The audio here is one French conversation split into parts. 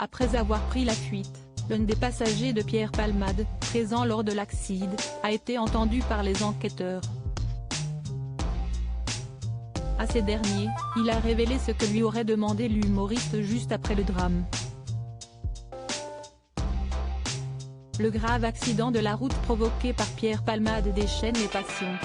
Après avoir pris la fuite, l'un des passagers de Pierre Palmade, présent lors de l'accident, a été entendu par les enquêteurs. À ces derniers, il a révélé ce que lui aurait demandé l'humoriste juste après le drame. Le grave accident de la route provoqué par Pierre Palmade déchaîne les passions.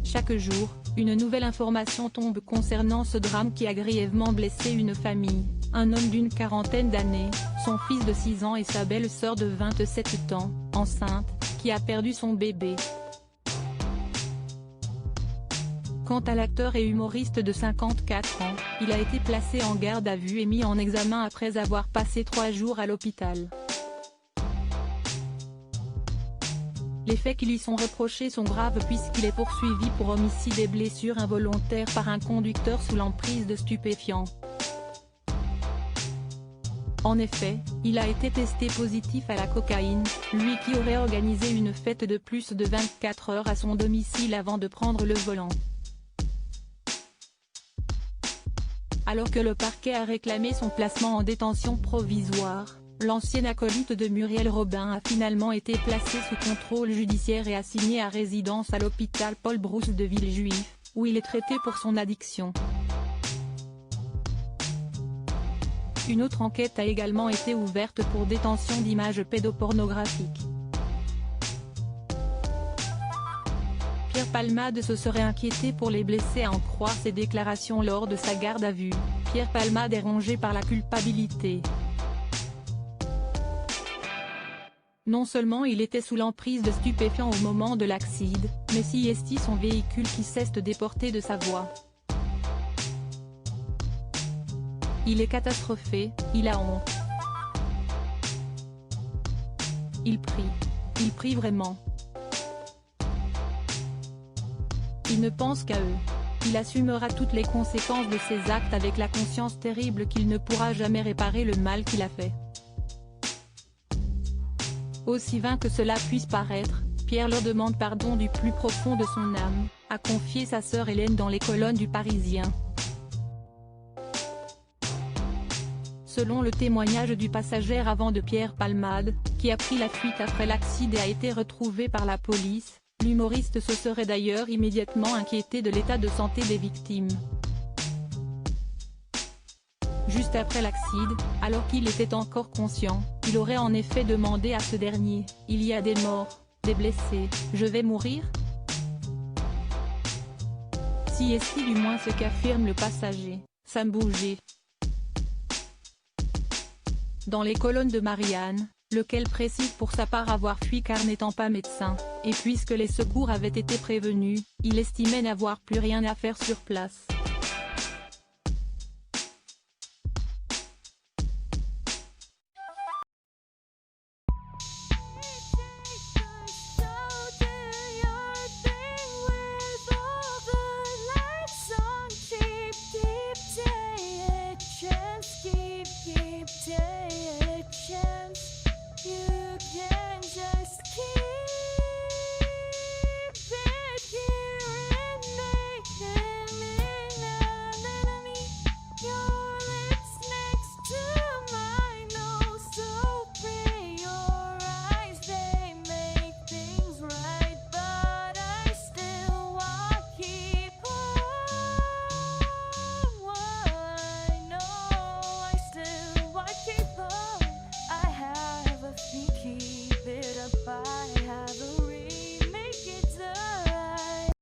Chaque jour, une nouvelle information tombe concernant ce drame qui a grièvement blessé une famille, un homme d'une quarantaine d'années, son fils de 6 ans et sa belle-sœur de 27 ans, enceinte, qui a perdu son bébé. Quant à l'acteur et humoriste de 54 ans, il a été placé en garde à vue et mis en examen après avoir passé 3 jours à l'hôpital. Les faits qui lui sont reprochés sont graves puisqu'il est poursuivi pour homicide et blessure involontaire par un conducteur sous l'emprise de stupéfiants. En effet, il a été testé positif à la cocaïne, lui qui aurait organisé une fête de plus de 24 heures à son domicile avant de prendre le volant. Alors que le parquet a réclamé son placement en détention provisoire, l'ancien acolyte de Muriel Robin a finalement été placé sous contrôle judiciaire et assigné à résidence à l'hôpital Paul Brousse de Villejuif, où il est traité pour son addiction. Une autre enquête a également été ouverte pour détention d'images pédopornographiques. Pierre Palmade se serait inquiété pour les blessés à en croire ses déclarations lors de sa garde à vue. Pierre Palmade est rongé par la culpabilité. Non seulement il était sous l'emprise de stupéfiants au moment de l'accident, mais s'y estie son véhicule qui cesse de déporter de sa voie. Il est catastrophé, il a honte. Il prie vraiment. Il ne pense qu'à eux. Il assumera toutes les conséquences de ses actes avec la conscience terrible qu'il ne pourra jamais réparer le mal qu'il a fait. Aussi vain que cela puisse paraître, Pierre leur demande pardon du plus profond de son âme, a confié sa sœur Hélène dans les colonnes du Parisien. Selon le témoignage du passager avant de Pierre Palmade, qui a pris la fuite après l'accident et a été retrouvé par la police, l'humoriste se serait d'ailleurs immédiatement inquiété de l'état de santé des victimes. Juste après l'accident, alors qu'il était encore conscient, il aurait en effet demandé à ce dernier « Il y a des morts, des blessés, je vais mourir ?» Si est-il du moins ce qu'affirme le passager, Sam Bouger. Dans les colonnes de Marianne, lequel précise pour sa part avoir fui car n'étant pas médecin, et puisque les secours avaient été prévenus, il estimait n'avoir plus rien à faire sur place.